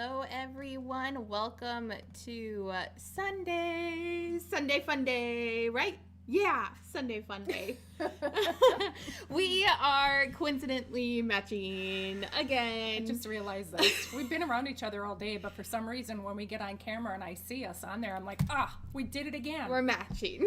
Hello, everyone. Welcome to Sunday Fun Day, right? Yeah, Sunday Fun Day. We are coincidentally matching again. I just realized this. We've been around each other all day, but for some reason, when we get on camera and I see us on there, I'm like, we did it again. We're matching.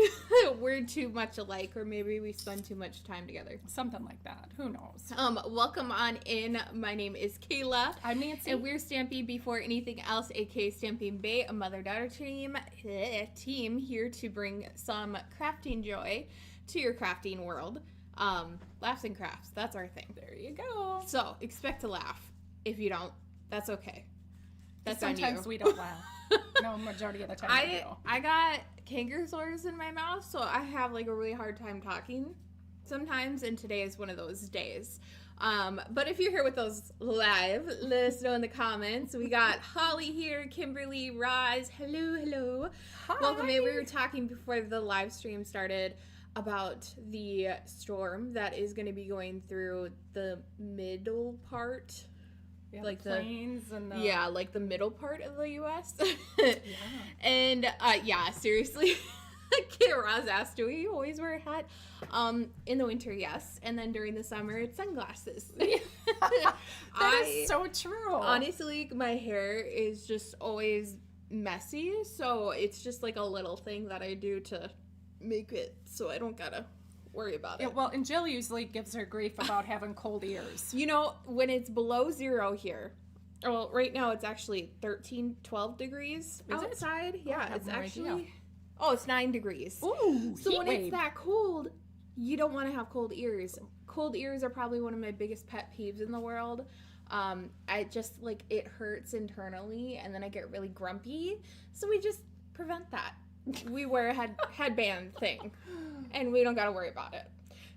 We're too much alike, or maybe we spend too much time together. Something like that. Who knows? Welcome on in. My name is Kayla. I'm Nancy. And we're Stamping Before Anything Else, aka Stamping BAE, a mother-daughter team here to bring some crafting joy to your crafting world. Laughs and crafts, that's our thing. There you go. So expect to laugh. If you don't, that's okay. That's on you. Sometimes we don't laugh. No, majority of the time we do. I got canker sores in my mouth, so I have like a really hard time talking sometimes, and today is one of those days. But if you're here with us live, let us know in the comments. We got Holly here, Kimberly, Roz. Hello. Hi. Welcome in. We were talking before the live stream started about the storm that is going to be going through the middle part. Yeah, like the plains and the... Yeah, like the middle part of the U.S. Yeah. And, seriously. Roz asked, do we always wear a hat? In the winter, yes. And then during the summer, it's sunglasses. That is so true. Honestly, my hair is just always messy. So it's just like a little thing that I do to make it so I don't gotta worry about it. Yeah, well, and Jill usually gives her grief about having cold ears. You know, when it's below zero here, well, right now it's actually 12 degrees outside. Yeah, it's actually... Oh, it's 9 degrees. Ooh, so when it's that cold, you don't want to have cold ears. Cold ears are probably one of my biggest pet peeves in the world. I just, it hurts internally, and then I get really grumpy. So we just prevent that. We wear a headband thing, and we don't got to worry about it.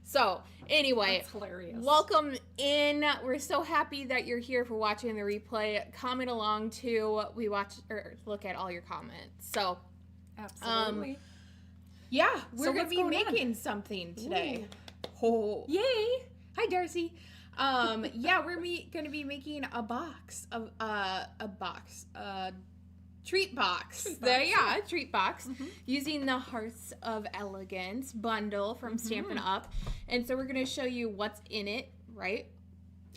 So, anyway, that's hilarious. Welcome in. We're so happy that you're here for watching the replay. Comment along, too. We watch or look at all your comments. So... Absolutely. Yeah, we're going to be making something today. Ooh. Oh, yay. Hi, Darcy. We're going to be making a treat box. Treat box. Mm-hmm. Using the Hearts of Elegance bundle from Stampin' Up. And so we're going to show you what's in it, right?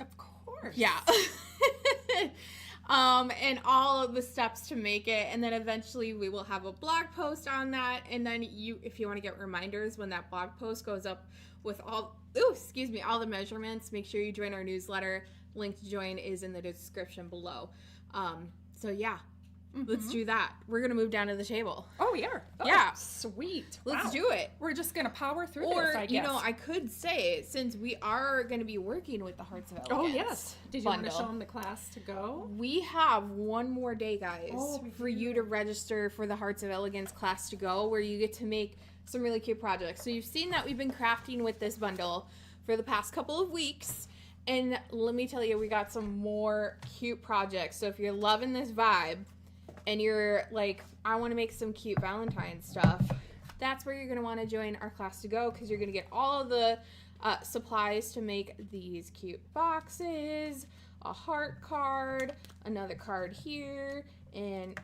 Of course. Yeah. And all of the steps to make it, and then eventually we will have a blog post on that, and then if you want to get reminders when that blog post goes up with all the measurements, make sure you join our newsletter. Link to join is in the description below. Let's do that. We're going to move down to the table. Oh, we are? Oh, yeah. Sweet. Let's do it. We're just going to power through this, I guess. I could say, since we are going to be working with the Hearts of Elegance. Oh, yes. Did you want to show them the class to go? We have one more day, guys, for you to register for the Hearts of Elegance class to go, where you get to make some really cute projects. So you've seen that we've been crafting with this bundle for the past couple of weeks. And let me tell you, we got some more cute projects. So if you're loving this vibe, and you're like, I want to make some cute Valentine stuff, that's where you're going to want to join our class to go, because you're going to get all of the supplies to make these cute boxes, a heart card, another card here, and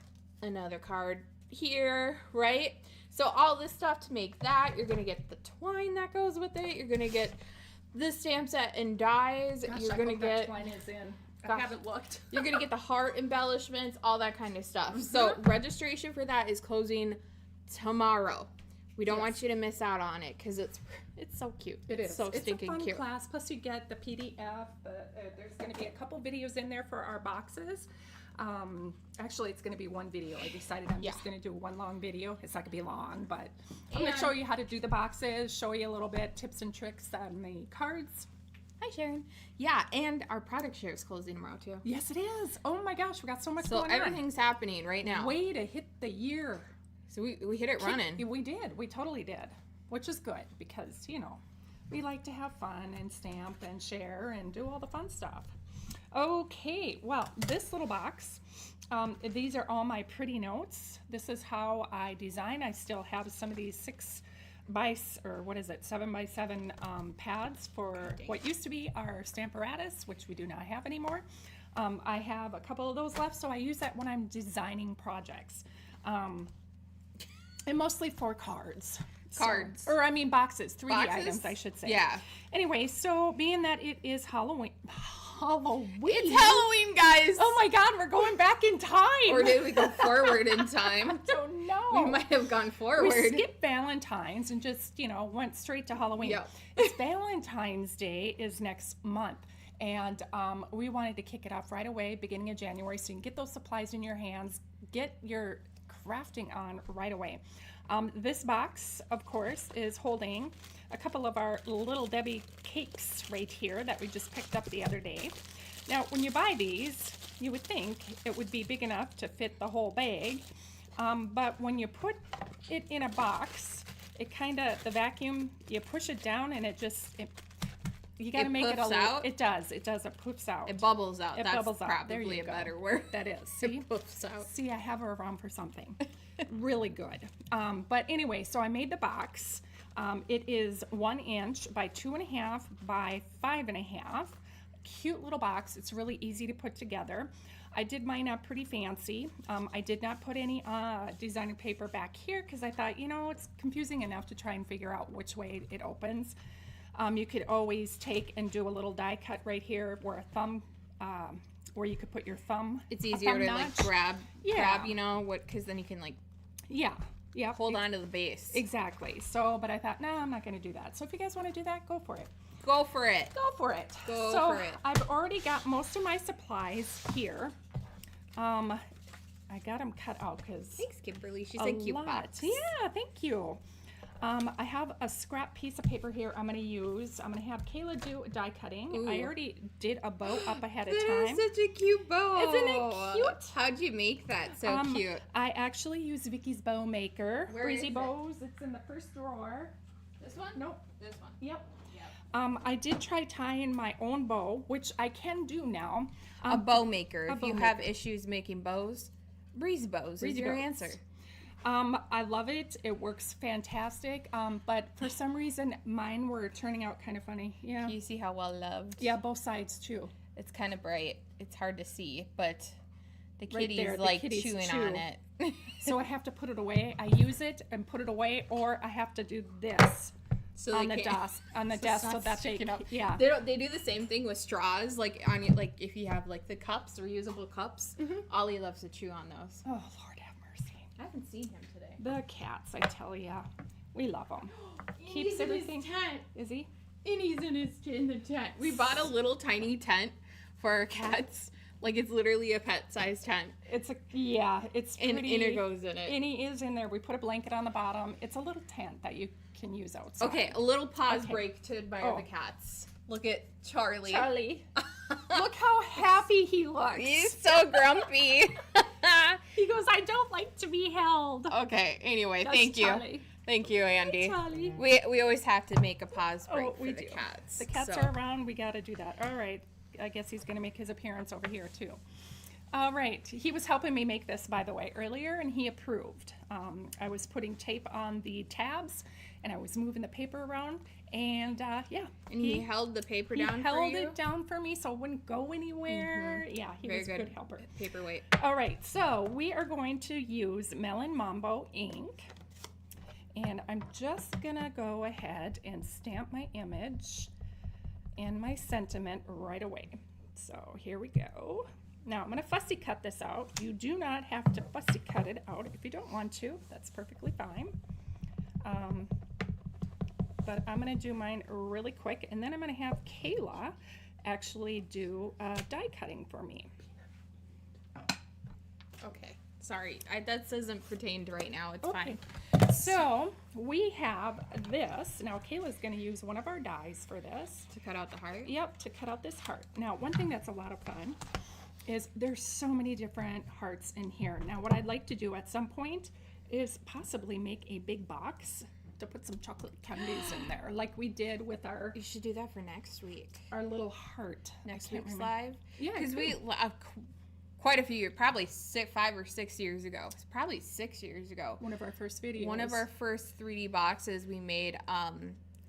another card here, right? So all this stuff to make that. You're going to get the twine that goes with it. You're going to get the stamp set and dies. Gosh, you're going to get... that twine is in. I haven't looked. You're going to get the heart embellishments, all that kind of stuff. So registration for that is closing tomorrow. We don't want you to miss out on it, because it's so cute. It's so stinking cute. It's a fun cute. class. Plus you get the PDF. There's going to be a couple videos in there for our boxes. Actually, it's going to be one video. I decided I'm just going to do one long video. It's not going to be long, but I'm going to show you how to do the boxes, show you a little bit tips and tricks on the cards. Hi, Sharon. Yeah, and our product share is closing tomorrow, too. Yes, it is. Oh, my gosh. We got so much going on. So everything's happening right now. Way to hit the year. So we hit it running. We did. We totally did, which is good, because, we like to have fun and stamp and share and do all the fun stuff. Okay, well, this little box, these are all my pretty notes. This is how I design. I still have some of these 7x7 pads for what used to be our Stamparatus, which we do not have anymore. I have a couple of those left, so I use that when I'm designing projects. And mostly for cards. Cards. Or I mean boxes, 3D Boxes? items, I should say. Yeah. Anyway, so being that it is Halloween. It's Halloween, guys. Oh my God, we're going back in time. Or did we go forward in time? I don't know. We might have gone forward. We skipped Valentine's and just, went straight to Halloween. Yep. It's Valentine's Day is next month. And we wanted to kick it off right away, beginning of January, so you can get those supplies in your hands, get your crafting on right away. This box, of course, is holding a couple of our Little Debbie cakes right here that we just picked up the other day. Now, when you buy these, you would think it would be big enough to fit the whole bag, but when you put it in a box, it kind of, the vacuum, you push it down and you got to make it a little, out? It does, it poofs out. It bubbles out. It That's bubbles out. There probably you a go. better word. That is. See? It poofs out. See, I have her around for something. Really good. But anyway, so I made the box. It is 1 inch by 2.5 by 5.5. Cute little box. It's really easy to put together. I did mine up pretty fancy. I did not put any designer paper back here because I thought, it's confusing enough to try and figure out which way it opens. You could always take and do a little die cut right here where a thumb, where you could put your thumb. It's easier to notch. grab, Yeah. because then you can Yeah. hold on to the base. Exactly. So, but I thought, no, I'm not going to do that. So if you guys want to do that, go for it. Go for it. Go for it. Go for it. I've already got most of my supplies here. I got them cut out because Thanks, Kimberly. She's a cute box. Yeah, thank you. I have a scrap piece of paper here I'm going to use. I'm going to have Kayla do die cutting. Ooh. I already did a bow up ahead of That time. is such a cute bow. Isn't it cute? How'd you make that so cute? I actually use Vicky's Bow Maker. Where Breezy is it? Bows. It's in the first drawer. This one? Nope. This one. Yep. I did try tying my own bow, which I can do now. A bow maker. a If bow you have maker. issues making bows, Breezy Bows Breezy is your Bows. answer. I love it. It works fantastic. But for some reason, mine were turning out kind of funny. Yeah. Can you see how well loved? Yeah, both sides too. It's kind of bright. It's hard to see, but the Right kitty's there, the like kitties chewing chew. on it. So I have to put it away. I use it and put it away, or I have to do this So on they the can't- desk, so it's that not they, sticking out. yeah. They do the same thing with straws, like if you have like the cups, reusable cups. Ollie loves to chew on those. Oh, Lord have mercy. I haven't seen him today. The cats, I tell ya. We love them. Keeps everything. tent. Is he? And he's in the tent. We bought a little tiny tent for our cats. Like it's literally a pet-sized tent. It's it's And pretty. Inner goes in it. And he is in there. We put a blanket on the bottom. It's a little tent that you can use outside. Okay, a little pause Okay. break to admire Oh. the cats. Look at Charlie. Charlie. Look how happy he looks. He's so grumpy. He goes, I don't like to be held. Okay, anyway, That's thank you. Charlie. Thank you, Andy. Charlie. We always have to make a pause break Oh, for we the do. cats. The cats so. are around. We got to do that. All right. I guess he's going to make his appearance over here, too. All right. He was helping me make this, by the way, earlier, and he approved. I was putting tape on the tabs, and I was moving the paper around, and yeah. And he held the paper he down for held you? it down for me so it wouldn't go anywhere. Yeah, he Very was a good helper. Paperweight. All right, so we are going to use Melon Mambo ink. And I'm just gonna go ahead and stamp my image and my sentiment right away. So here we go. Now I'm gonna fussy cut this out. You do not have to fussy cut it out if you don't want to. That's perfectly fine. But I'm gonna do mine really quick, and then I'm gonna have Kayla actually do die cutting for me. Okay. Sorry. That doesn't pertain to right now. It's Okay. fine. So we have this. Now Kayla's going to use one of our dies for this. To cut out the heart? Yep, to cut out this heart. Now one thing that's a lot of fun is there's so many different hearts in here. Now what I'd like to do at some point is possibly make a big box to put some chocolate candies in there, like we did with our You should do that for next week. little heart. Next I can't week's remember. live? Yeah, Because we quite a few years, probably 5 or 6 years ago. It's probably 6 years ago. one of our first videos. One of our first 3D boxes we made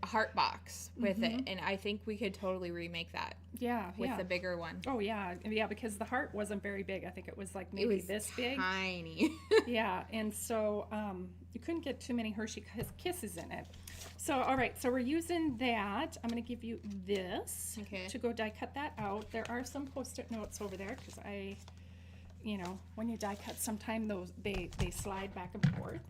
a heart box with it, and I think we could totally remake that. Yeah, with the bigger one. Oh yeah, because the heart wasn't very big. I think it was like maybe this big. Tiny. Yeah, and so you couldn't get too many Hershey Kisses in it. So all right, so we're using that. I'm gonna give you this to go die cut that out. There are some Post-it notes over there because when you die cut, sometimes they slide back and forth.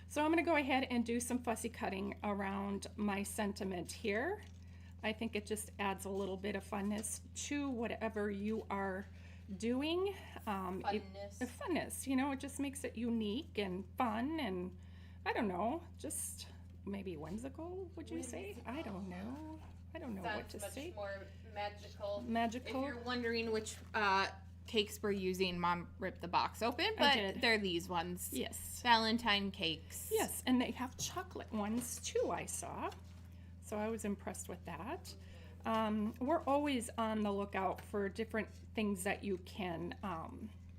So I'm gonna go ahead and do some fussy cutting around my sentiment here. I think it just adds a little bit of funness to whatever you are doing. Funness, it just makes it unique and fun and, I don't know, just maybe whimsical, would you say? I don't know. I don't know what to say. More magical. Magical. If you're wondering which cakes we're using, Mom ripped the box open, but they're these ones. Yes. Valentine cakes. Yes, and they have chocolate ones too, I saw. So I was impressed with that. We're always on the lookout for different things that you can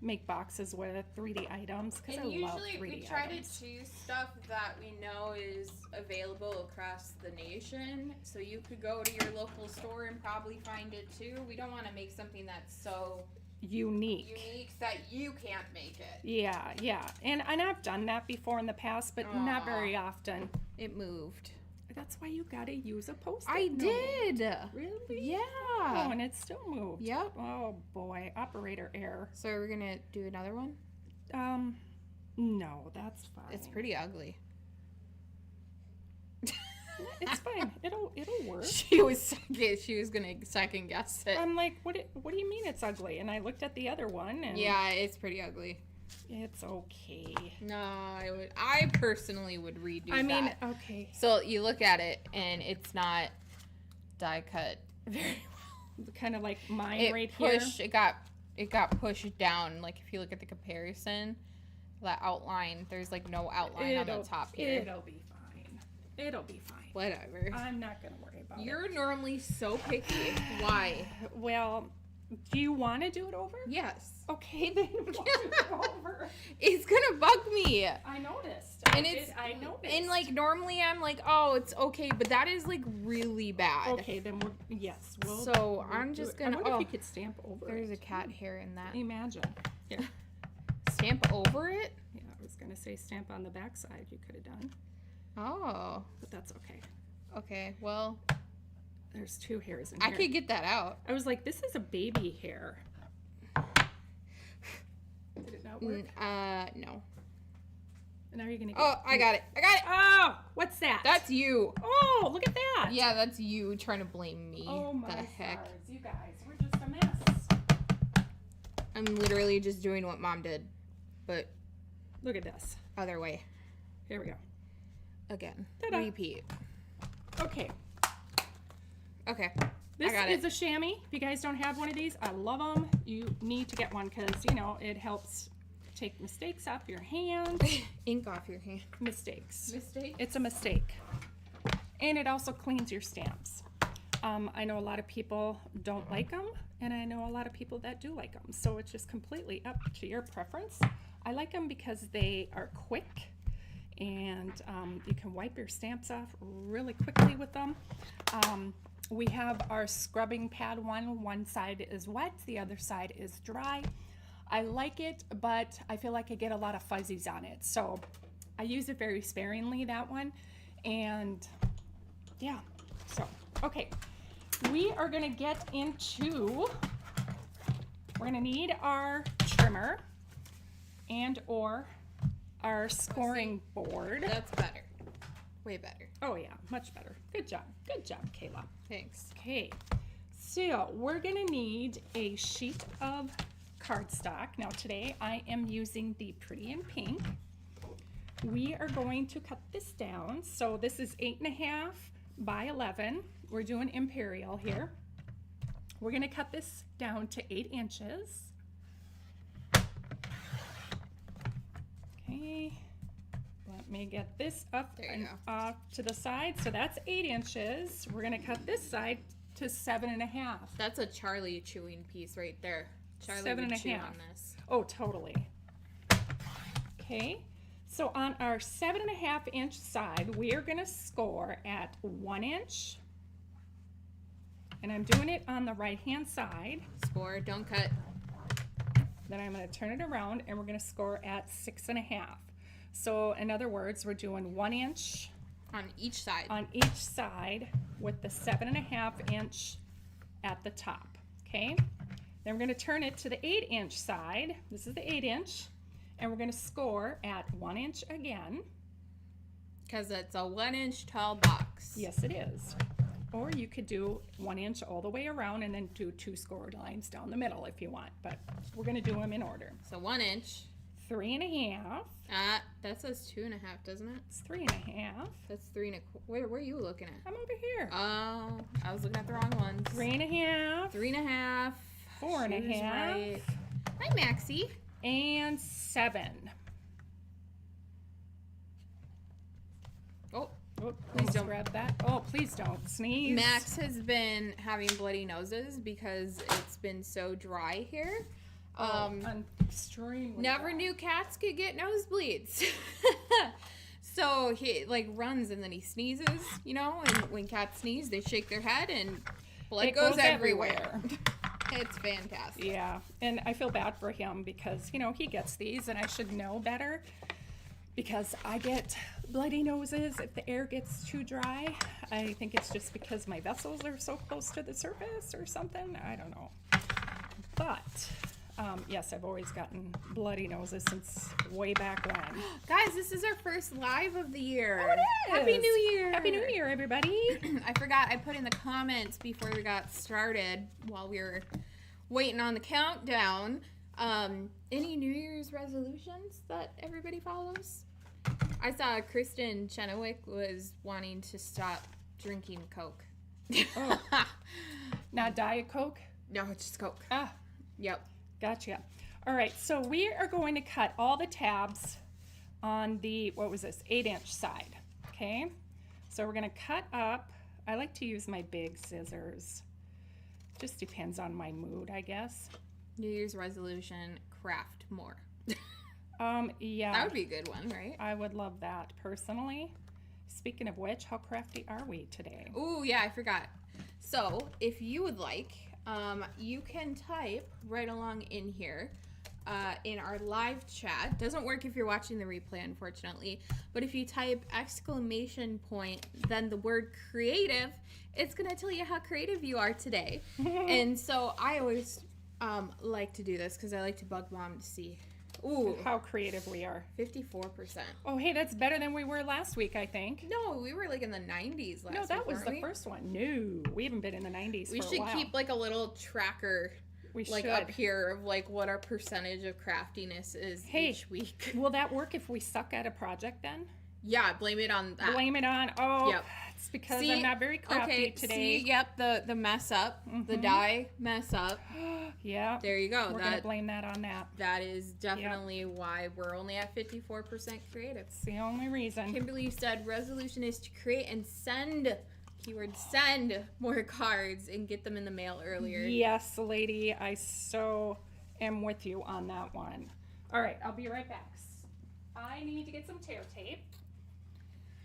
make boxes with, 3D items, because I love 3D items. Usually we try to choose stuff that we know is available across the nation. So you could go to your local store and probably find it too. We don't want to make something that's so unique that you can't make it. Yeah. And I've done that before in the past, but not very often. It moved. That's why you gotta use a Post-it I note. did. Really? Yeah. Oh, and it still moved. Yep. Oh boy, operator error. So we're gonna do another one? No, that's fine. It's pretty ugly. It's fine. It'll work. She was gonna second guess it. I'm like, what do you mean it's ugly? And I looked at the other one and yeah, it's pretty ugly. It's okay. No, I personally would redo that. I mean, okay. So you look at it and it's not die cut very well. Kind of like mine here. It got pushed down. Like if you look at the comparison, that outline, there's like no outline on the top here. It'll be fine. It'll be fine. Whatever. I'm not gonna worry about it. You're normally so picky. Why? Well, do you want to do it over? Yes. Okay, then we'll do it over. It's gonna bug me. I noticed. I noticed. And like normally I'm like, oh, it's okay, but that is like really bad. Okay, then I'm just gonna. I wonder if you could stamp over. There's a cat hair in that. Imagine. Here. Stamp over it? Yeah, I was gonna say stamp on the back side. You could have done. Oh. But that's okay. Okay. Well. There's 2 hairs in here. I could get that out. I was like, this is a baby hair. Did it not work? No. And now you're gonna get I got it. Oh, what's that? That's you. Oh, look at that. Yeah, that's you trying to blame me. Oh my heck. stars. You guys, we're just a mess. I'm literally just doing what Mom did, but look at this. Other way. Here we go. Again. Ta-da. Repeat. Okay. This is a chamois. If you guys don't have one of these, I love them. You need to get one because, it helps take mistakes off your hand. Ink off your hand. Mistakes. Mistake? It's a mistake. And it also cleans your stamps. I know a lot of people don't like them, and I know a lot of people that do like them. So it's just completely up to your preference. I like them because they are quick, and you can wipe your stamps off really quickly with them. We have our scrubbing pad one side is wet, the other side is dry. I like it, but I feel like I get a lot of fuzzies on it, so I use it very sparingly, that one. And yeah, so okay, we are gonna get into, we're gonna need our trimmer and or our scoring board. That's better. Way better. Oh yeah, much better. Good job, Kayla. Thanks. Okay, so we're gonna need a sheet of cardstock. Now today I am using the Pretty in Pink. We are going to cut this down. So this is 8.5 by 11. We're doing Imperial here. We're gonna cut this down to 8 inches. Okay, let me get this up and off to the side. So that's 8 inches. We're gonna cut this side to 7.5. That's a Charlie chewing piece right there. Charlie 7.5. would chew on this. Oh, totally. Okay, So on our 7.5 inch side, we are going to score at 1 inch. And I'm doing it on the right hand side. Score, don't cut. Then I'm going to turn it around and we're going to score at 6.5. So in other words, we're doing 1 inch On each side. on each side with the 7.5 inch at the top. Okay. Then we're going to turn it to the 8 inch side. This is the 8 inch. And we're going to score at 1 inch again. Because it's a 1 inch tall box. Yes, it is. Or you could do 1 inch all the way around and then do 2 scored lines down the middle if you want. But we're going to do them in order. So 1 inch. 3.5. That says 2.5, doesn't it? It's 3.5. That's 3.25. Where are you looking at? I'm over here. Oh, I was looking at the wrong ones. 3.5. 3.5. 4.5. Choose right. Hi, Maxie. And 7. Oh, Please don't grab that. Oh, please don't sneeze. Max has been having bloody noses because it's been so dry here. I'm extremely Never dry. knew cats could get nosebleeds. So he like runs and then he sneezes, you know, and when cats sneeze, they shake their head and blood It goes goes everywhere. It's fantastic. Yeah, and I feel bad for him because, you know, he gets these and I should know better because I get bloody noses if the air gets too dry. I think it's just because my vessels are so close to the surface or something. I don't know. But, yes, I've always gotten bloody noses since way back when. Guys, this is our first live of the year. Oh, it is. Happy New Year. Happy New Year, everybody. I forgot I put in the comments before we got started while we were waiting on the countdown. Any New Year's resolutions that everybody follows? I saw Kristen Chenoweth was wanting to stop drinking Coke. Oh. Not Diet Coke? No, it's just Coke. Ah, Yep. gotcha. All right, so we are going to cut all the tabs on the, what was this, 8 inch side, okay? So we're gonna cut up, I like to use my big scissors. Just depends on my mood, I guess. New Year's resolution, craft more. Yeah. That would be a good one, right? I would love that personally. Speaking of which, how crafty are we today? Oh, yeah, I forgot. So, if you would like, you can type right along in here in our live chat. Doesn't work if you're watching the replay, unfortunately. But if you type exclamation point, then the word creative, it's going to tell you how creative you are today. And so I always like to do this because I like to bug mom to see. Ooh, How creative we are. 54%. Oh, hey, that's better than we were last week, I think. No, we were like in the 90s last week. No, that was weren't the we? first one. No, we haven't been in the 90s We for a should while. keep like a little tracker We like should. up here of like what our percentage of craftiness is Hey. each week. Will that work if we suck at a project then? Yeah, blame it on that. Blame it on, oh, Yep. it's because See, I'm not very crafty okay, today. See, yep, the mess up, the Mhm. die mess up. Yeah, There you go. we're going to blame that on that. That is definitely why we're only at 54% creative. It's the only reason. Kimberly said resolution is to create and send, keyword send, more cards and get them in the mail earlier. Yes, lady, I so am with you on that one. All right, I'll be right back. I need to get some tear tape.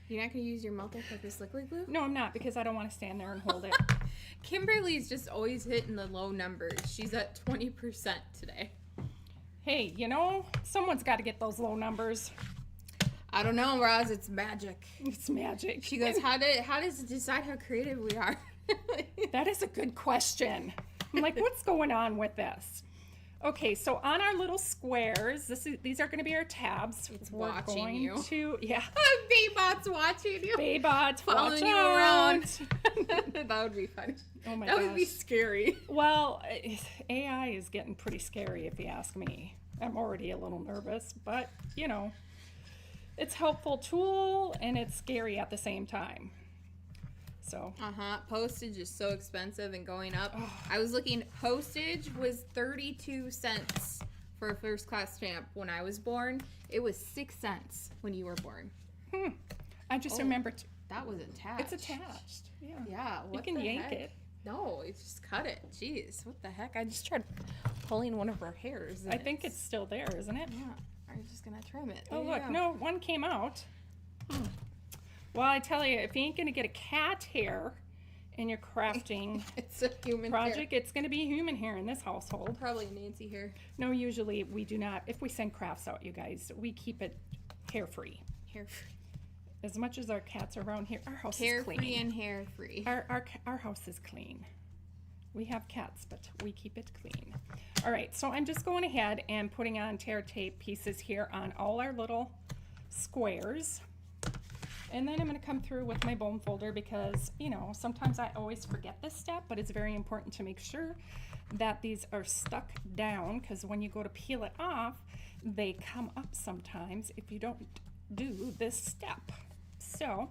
You're not going to use your multi-purpose liquid glue? No, I'm not because I don't want to stand there and hold it. Kimberly's just always hitting the low numbers. She's at 20% today. Hey, you know, someone's got to get those low numbers. I don't know, Roz. It's magic. It's magic. She goes, how does it decide how creative we are? That is a good question. I'm like, what's going on with this? Okay, so on our little squares, these are going to be our tabs. It's We're watching going you. To, yeah. Baybot's watching you. Baybot, Following watch you out. around. That would be fun. Oh my That gosh. would be scary. Well, AI is getting pretty scary if you ask me. I'm already a little nervous, but you know, it's a helpful tool and it's scary at the same time. So, Postage is so expensive and going up. I was looking, postage was 32 cents for a first class stamp when I was born. It was 6 cents when you were born. I just remember That was attached. it's attached. Yeah. Yeah. You What can the yank heck? it. No, it's just cut it. Jeez, what the heck? I just tried pulling one of her hairs. and I think it's still there, isn't it? Yeah. I'm just gonna trim it. There Oh you look, go. no, one came out. Well, I tell you, if you ain't gonna get a cat hair in your crafting It's a human project, hair. it's gonna be human hair in this household. Probably Nancy hair. No, usually we do not. If we send crafts out, you guys, we keep it hair-free. Hair As much as our cats are around here, our house is carefree clean. and hair free. Our house is clean. We have cats, but we keep it clean. All right, so I'm just going ahead and putting on tear tape pieces here on all our little squares. And then I'm going to come through with my bone folder because, you know, sometimes I always forget this step, but it's very important to make sure that these are stuck down, because when you go to peel it off, they come up sometimes if you don't do this step. So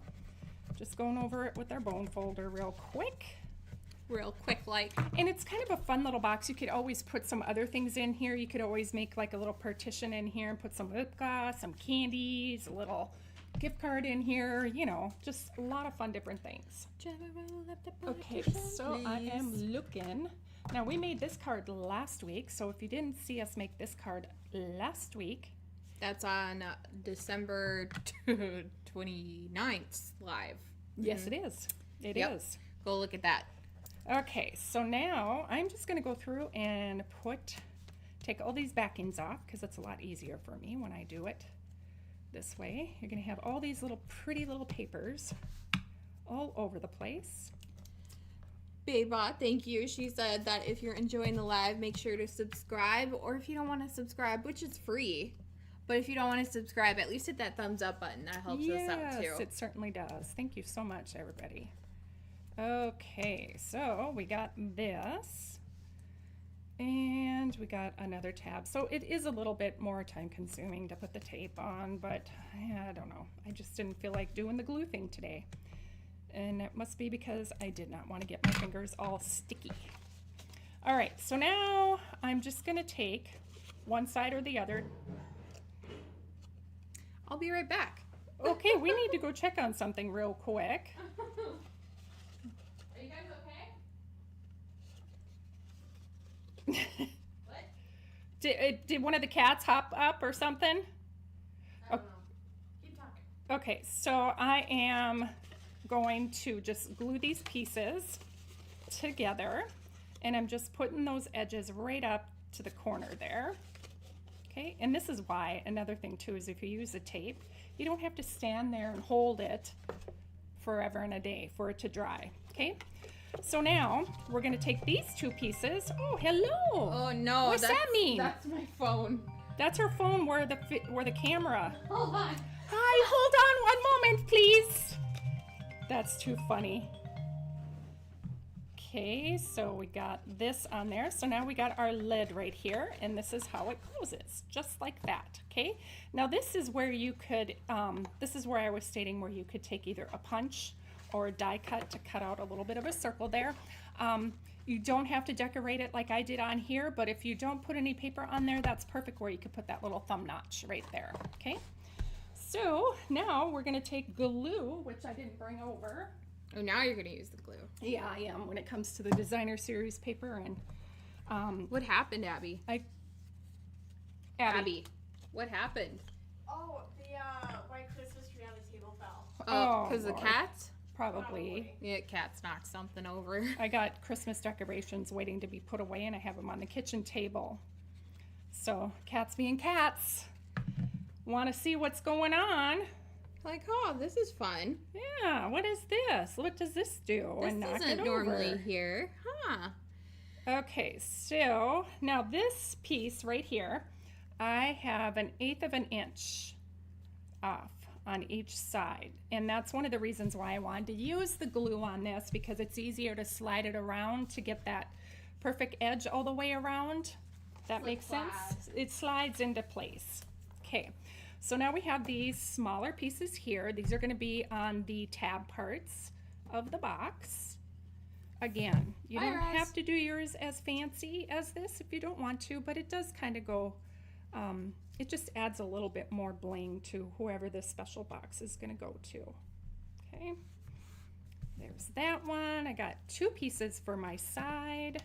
just going over it with our bone folder real quick. Real quick, like. And it's kind of a fun little box. You could always put some other things in here. You could always make like a little partition in here and put some lip gloss, some candies, a little gift card in here, you know, just a lot of fun different things. Okay, so I am looking. Now we made this card last week, so if you didn't see us make this card last week. That's on December 29th live. Yes, it is. It is. Go look at that. Okay, so now I'm just going to go through and take all these backings off because it's a lot easier for me when I do it this way. You're going to have all these little pretty little papers all over the place. Baybot, thank you. She said that if you're enjoying the live, make sure to subscribe, or if you don't want to subscribe, which is free, but if you don't want to subscribe, at least hit that thumbs up button. That helps us out too. Yes, it certainly does. Thank you so much, everybody. Okay, so we got this, and we got another tab. So it is a little bit more time consuming to put the tape on, but I don't know. I just didn't feel like doing the glue thing today. And it must be because I did not want to get my fingers all sticky. All right, so now I'm just gonna take one side or the other. I'll be right back. Okay, we need to go check on something real quick. Are you guys okay? What? Did one of the cats hop up or something? I don't know. Keep talking. Okay, so I am going to just glue these pieces together, and I'm just putting those edges right up to the corner there. Okay, and this is why, another thing too, is if you use a tape, you don't have to stand there and hold it forever and a day for it to dry. Okay, so now we're going to take these two pieces. Oh, hello. Oh no. What's that mean? That's my phone. That's her phone where the camera. Hold on. Hi, hold on one moment, please. That's too funny. Okay, so we got this on there. So now we got our lid right here, and this is how it closes, just like that. Okay, now this is where you could, this is where I was stating where you could take either a punch or a die cut to cut out a little bit of a circle there. You don't have to decorate it like I did on here, but if you don't put any paper on there, that's perfect where you could put that little thumb notch right there. Okay, so now we're gonna take glue, which I didn't bring over. Oh, now you're gonna use the glue. Yeah, I am when it comes to the designer series paper. And What happened, Abby? Abby, what happened? Oh, the white Christmas tree on the table fell. Oh, Because the Lord. cats? Probably. Yeah, cats knocked something over. I got Christmas decorations waiting to be put away, and I have them on the kitchen table. So cats being cats, want to see what's going on. Like, oh, this is fun. Yeah, what is this? What does this do? This And knock isn't it normally over. here. Huh. Okay, so now this piece right here, I have 1/8 of an inch off on each side. And that's one of the reasons why I wanted to use the glue on this, because it's easier to slide it around to get that perfect edge all the way around. That makes sense? It slides into place. Okay, so now we have these smaller pieces here. These are going to be on the tab parts of the box. Again, you don't have to do yours as fancy as this if you don't want to, but it does kind of go, it just adds a little bit more bling to whoever this special box is going to go to. Okay, there's that one. I got 2 pieces for my side.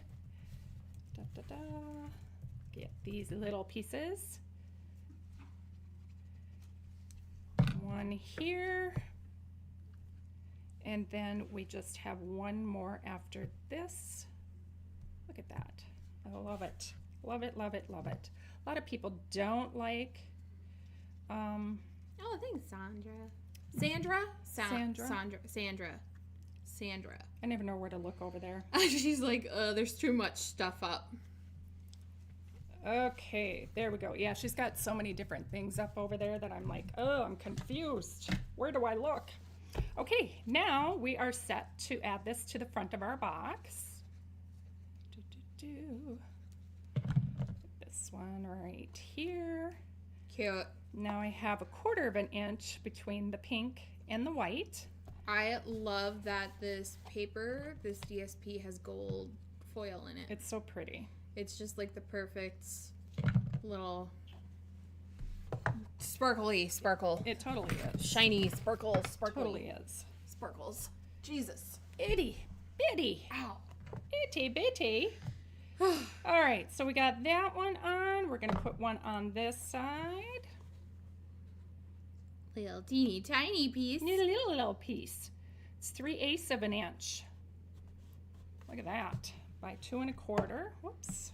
Da, da, da. Get these little pieces. one here. And then we just have one more after this. Look at that. I love it. Love it, love it, love it. A lot of people don't like, Oh, thanks, Sandra. Sandra? Sandra? Sandra. I never know where to look over there. She's like, there's too much stuff up. Okay, there we go. Yeah, she's got so many different things up over there that I'm like, oh, I'm confused. Where do I look? Okay, now we are set to add this to the front of our box. This one right here. Cute. Now I have 1/4 of an inch between the pink and the white. I love that this paper, this DSP, has gold foil in it. It's so pretty. It's just like the perfect little sparkle. It totally is. Shiny sparkle. Totally is. Sparkles. Jesus. Itty bitty. Ow. Itty bitty. All right, so we got that one on. We're gonna put one on this side. Little teeny tiny piece. Need a little piece. It's 3/8 of an inch. Look at that. By 2 1/4. Whoops.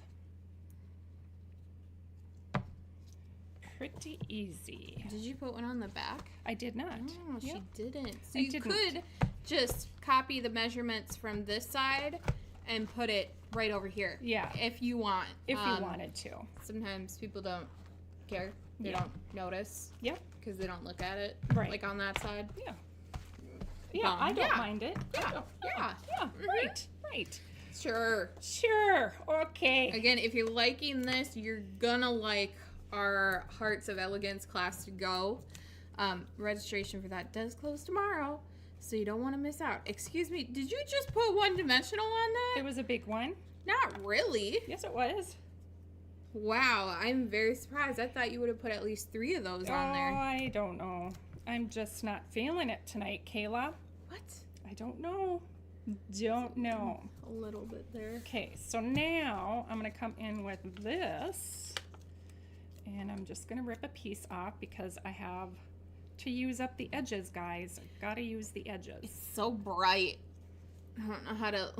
Pretty easy. Did you put one on the back? I did not. Oh, Yep. she didn't. So I you didn't. could just copy the measurements from this side and put it right over here. Yeah. If you want. If you wanted to. Sometimes people don't care. They Yeah. don't notice. Yep. Because they don't look at it. Right. Like on that side. Yeah. Yeah, I don't Yeah. mind it. Yeah. Yeah. Mhm. Right. Sure. Sure. Okay. Again, if you're liking this, you're gonna like our Hearts of Elegance class to go. Registration for that does close tomorrow, so you don't want to miss out. Excuse me, did you just put 1-dimensional on that? It was a big one. Not really. Yes, it was. Wow, I'm very surprised. I thought you would have put at least 3 of those on Oh, there. I don't know. I'm just not feeling it tonight, Kayla. What? I don't know. Don't know. A little bit there. Okay, so now I'm going to come in with this. And I'm just going to rip a piece off because I have to use up the edges, guys. I've got to use the edges. It's so bright. I don't know how to...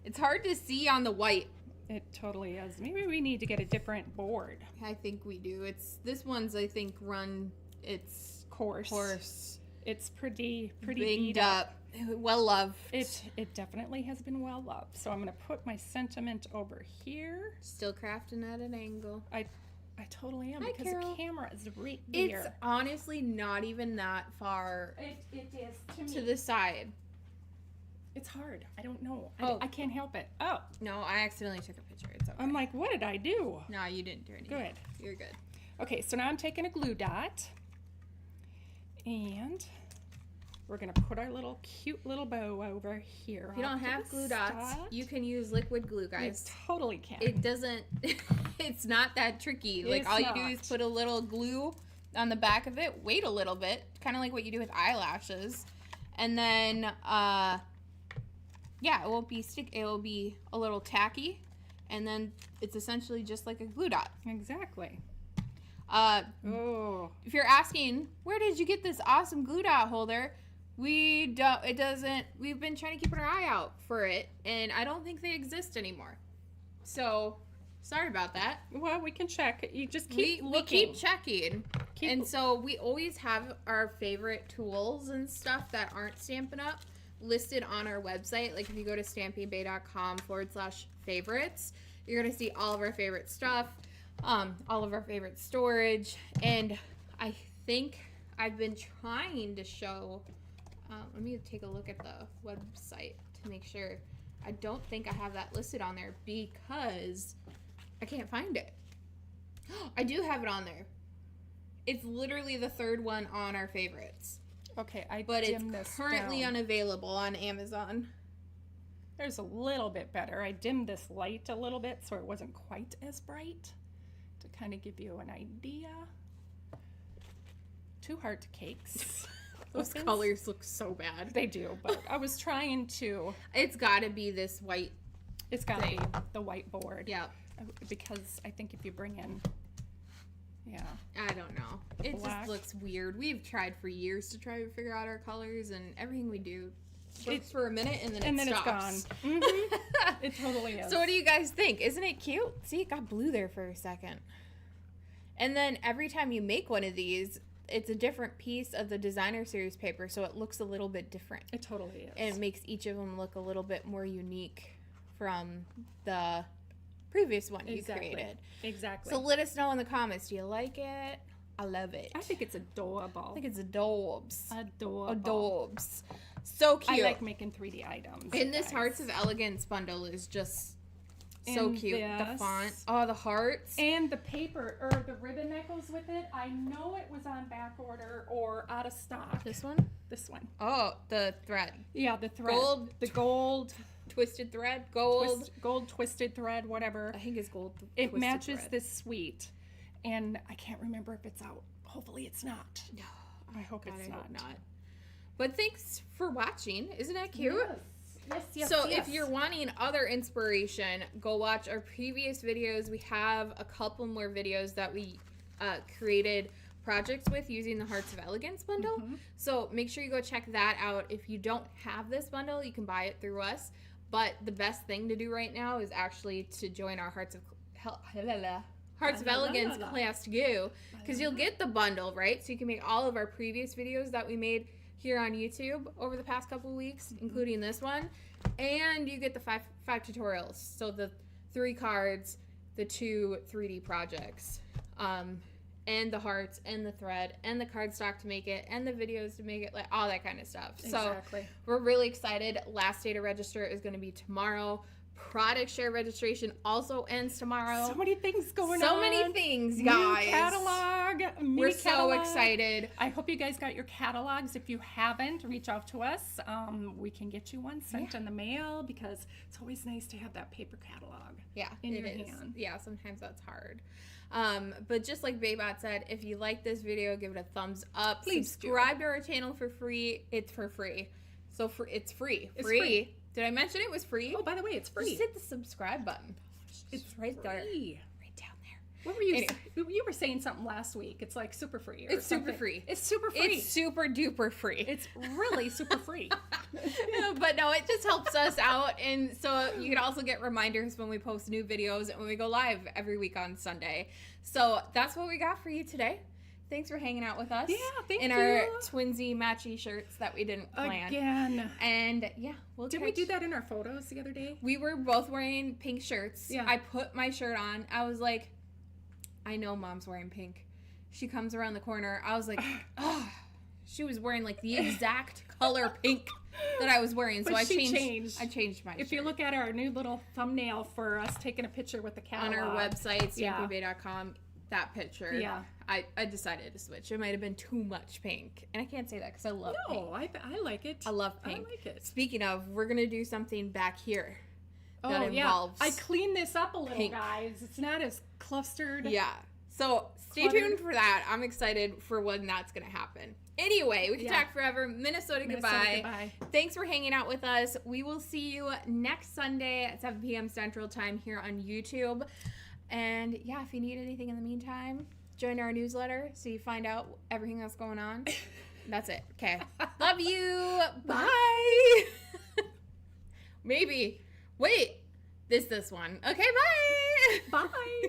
It's hard to see on the white. It totally is. Maybe we need to get a different board. I think we do. This one's, I think, run its course. It's pretty Banged beat up. Well loved. It definitely has been well loved. So I'm going to put my sentiment over here. Still crafting at an angle. I totally am Hi, because Carol. the camera is right It's there. honestly not even that far It is to the side. It's hard. I don't know. Oh. I can't help it. Oh, No, I accidentally took a picture. It's okay. I'm like, what did I do? No, you didn't do anything. Good. You're good. Okay, so now I'm taking a glue dot and we're gonna put our little cute little bow over here. If you don't off to have the glue dots, side. you can use liquid glue, You guys. totally can. It doesn't, it's not that tricky. Like, It's all you do not. is put a little glue on the back of it, wait a little bit, kind of like what you do with eyelashes. And then, yeah, it won't be it will be a little tacky. And then it's essentially just like a glue dot. Exactly. If you're asking, where did you get this awesome glue dot holder? We've been trying to keep our eye out for it, and I don't think they exist anymore. So, sorry about that. Well, we can check. You just keep We looking. keep checking. And so we always have our favorite tools and stuff that aren't Stampin' Up! Listed on our website. Like if you go to stampingbay.com/favorites, you're going to see all of our favorite stuff, all of our favorite storage. And I think I've been trying to show, let me take a look at the website to make sure. I don't think I have that listed on there because I can't find it. I do have it on there. It's literally the 3rd one on our favorites. Okay, But it's dimmed this currently down. unavailable on Amazon. There's a little bit better. I dimmed this light a little bit so it wasn't quite as bright to kind of give you an idea. 2 heart cakes. Those colors look so bad. They do, but I was trying to. It's got to be this white. It's got to be the white board. Yeah. Because I think if you bring in, Yeah. I don't know. It Black. just looks weird. We've tried for years to try to figure out our colors, and everything we do works for a minute, and then it stops. it's gone. Mm-hmm. It totally is. So what do you guys think? Isn't it cute? See, it got blue there for a second. And then every time you make one of these, it's a different piece of the designer series paper, so it looks a little bit different. It totally is. And it makes each of them look a little bit more unique from the previous one you created. Exactly. So let us know in the comments. Do you like it? I love it. I think it's adorable. I think it's adorbs. Adorable. Adorbs. So cute. I like making 3D items. And this guys. Hearts of Elegance bundle is just so And cute. The this. font. Oh, the hearts. And the paper, or the ribbon that goes with it, I know it was on back order or out of stock. This one? This one. Oh, the thread. Yeah, the thread. Gold. The gold. Twisted thread. Gold. Gold twisted thread, whatever. I think it's gold. It twisted matches thread. this suite. And I can't remember if it's out. Hopefully it's not. No. I hope God, it's I not. hope not. But thanks for watching. Isn't that cute? Yes, So if you're wanting other inspiration, go watch our previous videos. We have a couple more videos that we created projects with using the Hearts of Elegance bundle. Mm-hmm. So make sure you go check that out. If you don't have this bundle, you can buy it through us. But the best thing to do right now is actually to join our Hearts of Elegance class to go, because you'll get the bundle, right? So you can make all of our previous videos that we made here on YouTube over the past couple weeks, including this one, and you get the five tutorials. So the 3 cards, the 2 3D projects, and the hearts and the thread and the cardstock to make it and the videos to make it, like all that kind of stuff. Exactly. So we're really excited. Last day to register is going to be tomorrow. Product share registration also ends tomorrow. So many things going on. So many things, New guys. catalog. We're so catalog. excited. I hope you guys got your catalogs. If you haven't, reach out to us. We can get you one sent in the mail, because it's always nice to have that paper catalog. Yeah, in it your is. hand. Yeah, sometimes that's hard. But just like Baybot said, if you like this video, give it a thumbs up. Please subscribe to our channel for free. It's for free. So it's free. It's free. Did I mention it was free? Oh, by the way, it's free. Just hit the subscribe button. It's right there. Free. Right down there. What were you? Anyway. You were saying something last week. It's like super free. Or It's super something. free. It's super free. It's super duper free. It's really super free. But no, it just helps us out. And so you can also get reminders when we post new videos and when we go live every week on Sunday. So that's what we got for you today. Thanks for hanging out with us. Yeah, thank in you. our twinsy matchy shirts that we didn't plan. Again. And yeah, Did we do that in our photos the other day? We were both wearing pink shirts. Yeah. I put my shirt on. I was like, I know Mom's wearing pink. She comes around the corner. I was like, oh. She was wearing like the exact color pink that I was wearing. So But I she changed. I changed my If shirt. you look at our new little thumbnail for us taking a picture with the catalog. On our website, Yeah. stampybay.com, that picture. Yeah. I decided to switch. It might have been too much pink. And I can't say that because I love pink. No, I like it. I love pink. I like it. Speaking of, we're going to do something back here. Oh, that involves I cleaned this up a little, pink. guys. It's not as clustered. Yeah. So stay Cluttered. tuned for that. I'm excited for when that's going to happen. Anyway, we can talk forever. Minnesota, goodbye. Goodbye. Thanks for hanging out with us. We will see you next Sunday at 7 p.m. Central Time here on YouTube. And yeah, if you need anything in the meantime, join our newsletter so you find out everything that's going on. That's it. Okay. Love you. Bye. Maybe. Wait. This one. Okay, bye. Bye.